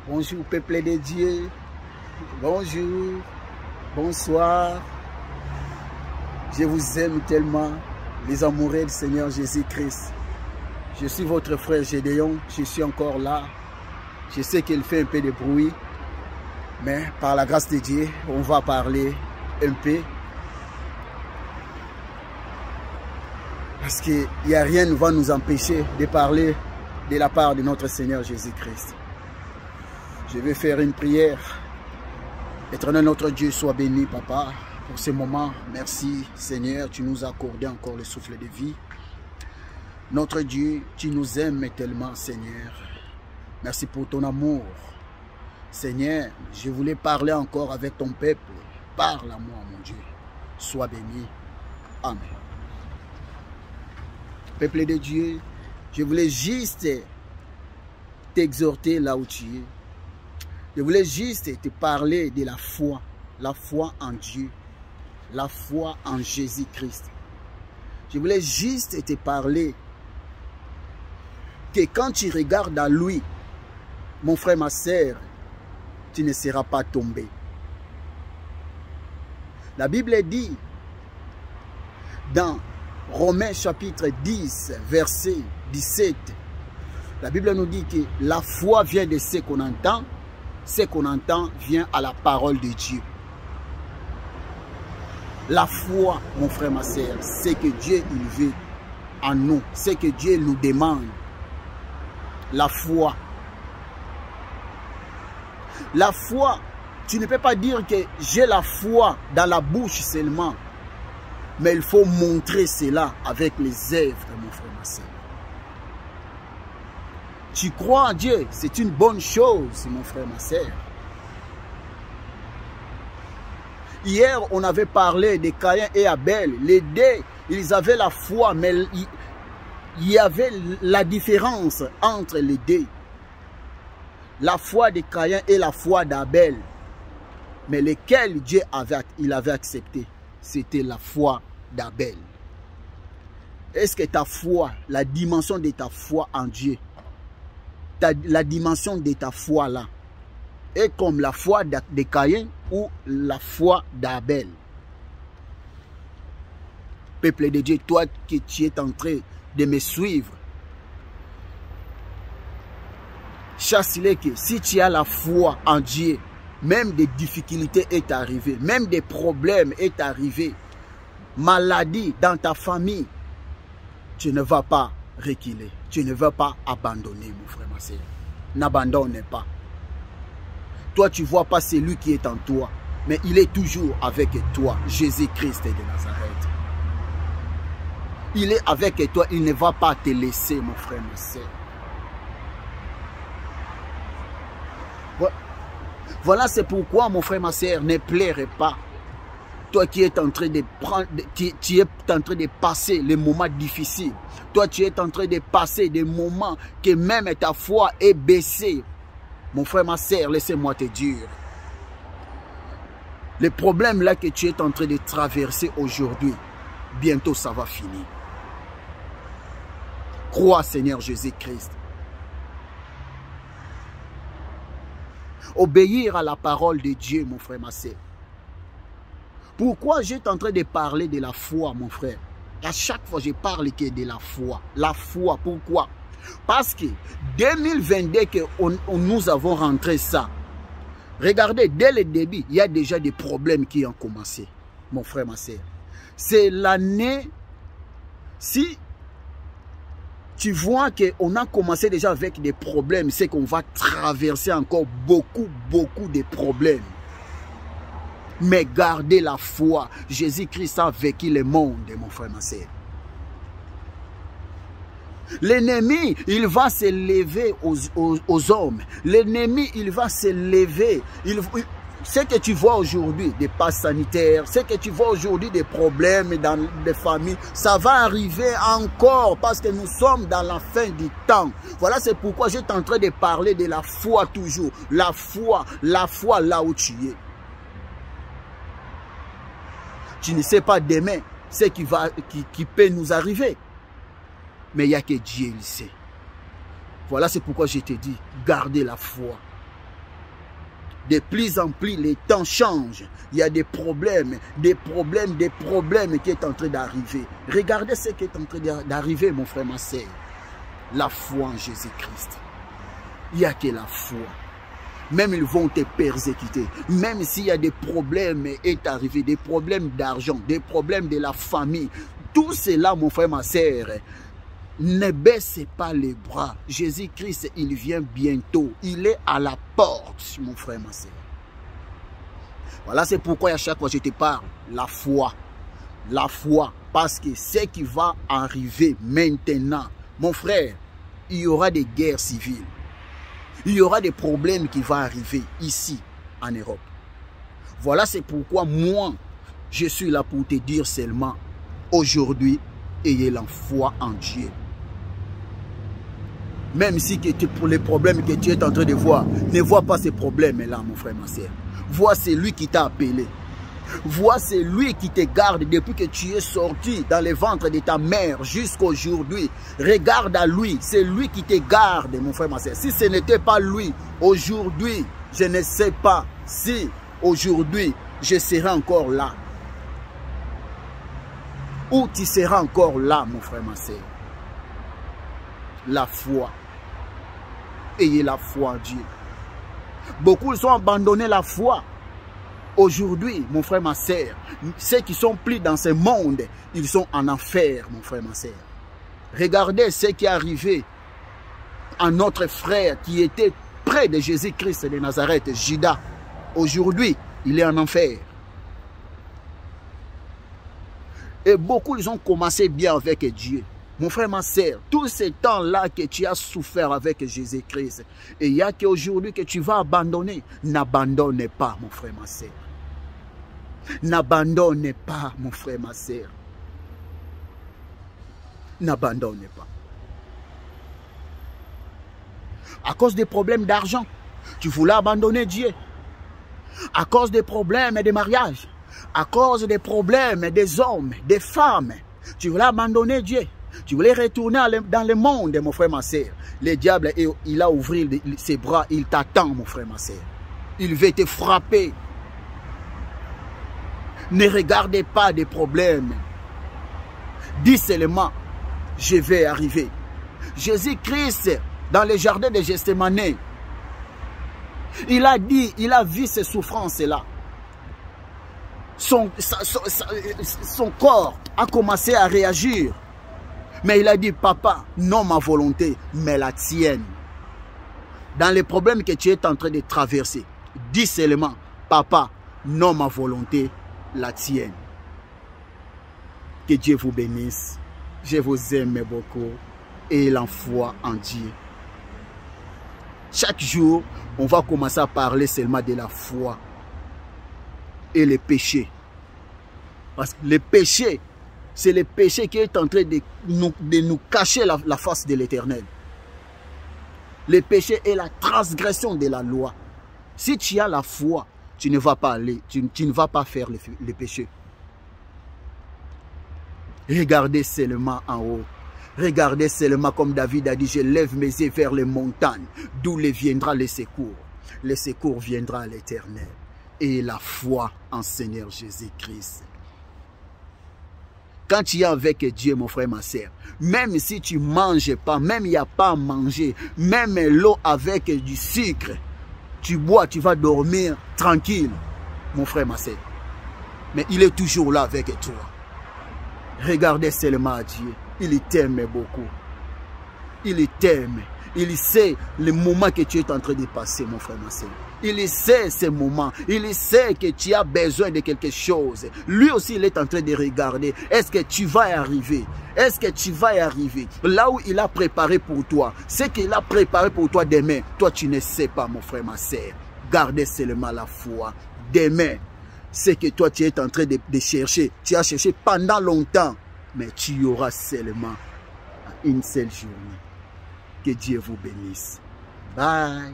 Bonjour peuple de Dieu, bonjour, bonsoir. Je vous aime tellement, les amoureux du Seigneur Jésus-Christ. Je suis votre frère Gédéon, je suis encore là. Je sais qu'il fait un peu de bruit, mais par la grâce de Dieu, on va parler un peu. Parce qu'il n'y a rien qui va nous empêcher de parler de la part de notre Seigneur Jésus-Christ. Je vais faire une prière. Éternel notre Dieu, sois béni, Papa, pour ce moment. Merci, Seigneur, tu nous as accordé encore le souffle de vie. Notre Dieu, tu nous aimes tellement, Seigneur. Merci pour ton amour. Seigneur, je voulais parler encore avec ton peuple. Parle à moi, mon Dieu. Sois béni. Amen. Peuple de Dieu, je voulais juste t'exhorter là où tu es. Je voulais juste te parler de la foi en Dieu, la foi en Jésus-Christ. Je voulais juste te parler que quand tu regardes à lui, mon frère, ma sœur, tu ne seras pas tombé. La Bible dit dans Romains chapitre 10, verset 17, la Bible nous dit que la foi vient de ce qu'on entend vient à la parole de Dieu. La foi, mon frère, ma sœur, c'est que Dieu il veut en nous, c'est que Dieu nous demande. La foi. La foi, tu ne peux pas dire que j'ai la foi dans la bouche seulement, mais il faut montrer cela avec les œuvres, mon frère, ma sœur. Tu crois en Dieu, c'est une bonne chose, mon frère, ma sœur. Hier, on avait parlé de Caïn et Abel. Les deux, ils avaient la foi, mais il y avait la différence entre les deux. La foi de Caïn et la foi d'Abel. Mais lequel Dieu avait accepté, c'était la foi d'Abel. Est-ce que ta foi, la dimension de ta foi en Dieu, la dimension de ta foi là, est comme la foi de Caïn ou la foi d'Abel? Peuple de Dieu, toi qui tu es en train de me suivre, chasse-les que si tu as la foi en Dieu, même des difficultés est arrivé, même des problèmes est arrivé, maladie dans ta famille, tu ne vas pas reculer, tu ne vas pas abandonner, mon frère, ma sœur. N'abandonne pas. Toi, tu ne vois pas celui qui est en toi, mais il est toujours avec toi, Jésus-Christ de Nazareth. Il est avec toi, il ne va pas te laisser, mon frère, ma sœur. Voilà, c'est pourquoi, mon frère, ma sœur, ne pleure pas. Toi qui es en train de prendre, tu es en train de passer les moments difficiles. Toi, tu es en train de passer des moments que même ta foi est baissée. Mon frère, ma sœur, laissez-moi te dire. Le problème là que tu es en train de traverser aujourd'hui, bientôt ça va finir. Crois, Seigneur Jésus-Christ. Obéir à la parole de Dieu, mon frère, ma sœur. Pourquoi j'étais en train de parler de la foi, mon frère? À chaque fois, je parle que de la foi. La foi, pourquoi? Parce que 2022, nous avons rentré ça. Regardez, dès le début, il y a déjà des problèmes qui ont commencé, mon frère, ma sœur. C'est l'année, si tu vois qu'on a commencé déjà avec des problèmes, c'est qu'on va traverser encore beaucoup de problèmes. Mais gardez la foi. Jésus-Christ a vécu le monde, mon frère, ma sœur. L'ennemi, il va se lever aux hommes. L'ennemi, il va se lever. Ce que tu vois aujourd'hui, des passes sanitaires, ce que tu vois aujourd'hui, des problèmes dans les familles, ça va arriver encore parce que nous sommes dans la fin du temps. Voilà, c'est pourquoi j'étais en train de parler de la foi toujours. La foi là où tu es. Tu ne sais pas demain ce qui peut nous arriver. Mais il n'y a que Dieu, il sait. Voilà, c'est pourquoi je te dis, gardez la foi. De plus en plus, les temps changent. Il y a des problèmes qui est en train d'arriver. Regardez ce qui est en train d'arriver, mon frère, ma sœur. La foi en Jésus-Christ. Il n'y a que la foi. Même ils vont te persécuter. Même s'il y a des problèmes est arrivé, des problèmes d'argent, des problèmes de la famille. Tout cela, mon frère, ma sœur, ne baissez pas les bras. Jésus-Christ, il vient bientôt. Il est à la porte, mon frère, ma sœur. Voilà, c'est pourquoi à chaque fois je te parle, la foi. La foi, parce que ce qui va arriver maintenant, mon frère, il y aura des guerres civiles. Il y aura des problèmes qui vont arriver ici, en Europe. Voilà, c'est pourquoi moi, je suis là pour te dire seulement, aujourd'hui, ayez la foi en Dieu. Même si pour les problèmes que tu es en train de voir, ne vois pas ces problèmes-là, mon frère, ma soeur. Vois celui qui t'a appelé. Vois celui qui te garde depuis que tu es sorti dans le ventre de ta mère jusqu'à aujourd'hui. Regarde à lui, c'est lui qui te garde, mon frère, ma soeur. Si ce n'était pas lui, aujourd'hui, je ne sais pas si aujourd'hui je serai encore là. Ou tu seras encore là, mon frère, ma soeur. La foi. Ayez la foi en Dieu. Beaucoup ils ont abandonné la foi. Aujourd'hui, mon frère, ma soeur, ceux qui sont pris dans ce monde, ils sont en enfer, mon frère, ma soeur. Regardez ce qui est arrivé à notre frère qui était près de Jésus-Christ de Nazareth, Judas. Aujourd'hui, il est en enfer. Et beaucoup, ils ont commencé bien avec Dieu. Mon frère, ma soeur, tous ces temps-là que tu as souffert avec Jésus-Christ, et il y a qu'aujourd'hui que tu vas abandonner, n'abandonne pas, mon frère, ma soeur. N'abandonne pas, mon frère, ma soeur. N'abandonne pas. À cause des problèmes d'argent, tu voulais abandonner Dieu. À cause des problèmes de mariage, à cause des problèmes des hommes, des femmes, tu voulais abandonner Dieu. Tu voulais retourner dans le monde, mon frère, ma soeur. Le diable, il a ouvert ses bras, il t'attend, mon frère, ma soeur. Il veut te frapper. Ne regardez pas des problèmes. Dis seulement, je vais arriver. Jésus-Christ, dans le jardin de Gethsémane, il a dit, il a vu ces souffrances-là. Son corps a commencé à réagir. Mais il a dit, papa, non ma volonté, mais la tienne. Dans les problèmes que tu es en train de traverser, dis seulement, papa, non ma volonté, la tienne. Que Dieu vous bénisse. Je vous aime beaucoup. Et la foi en Dieu. Chaque jour, on va commencer à parler seulement de la foi et le péché. Parce que le péché, c'est le péché qui est en train de nous cacher la face de l'Éternel. Le péché est la transgression de la loi. Si tu as la foi, tu ne vas pas aller, tu ne vas pas faire le péché. Regardez seulement en haut. Regardez seulement comme David a dit, je lève mes yeux vers les montagnes, d'où viendra le secours. Le secours viendra à l'Éternel. Et la foi en Seigneur Jésus-Christ. Quand tu es avec Dieu, mon frère, ma soeur, même si tu ne manges pas, même il n'y a pas à manger, même l'eau avec du sucre, tu bois, tu vas dormir tranquille, mon frère, ma soeur. Mais il est toujours là avec toi. Regardez seulement à Dieu. Il t'aime beaucoup. Il t'aime. Il sait le moment que tu es en train de passer, mon frère, ma soeur. Il sait ce moment. Il sait que tu as besoin de quelque chose. Lui aussi, il est en train de regarder. Est-ce que tu vas y arriver? Est-ce que tu vas y arriver? Là où il a préparé pour toi, ce qu'il a préparé pour toi demain, toi, tu ne sais pas, mon frère, ma soeur. Gardez seulement la foi. Demain, ce que toi, tu es en train de chercher, tu as cherché pendant longtemps, mais tu auras seulement une seule journée. Que Dieu vous bénisse. Bye.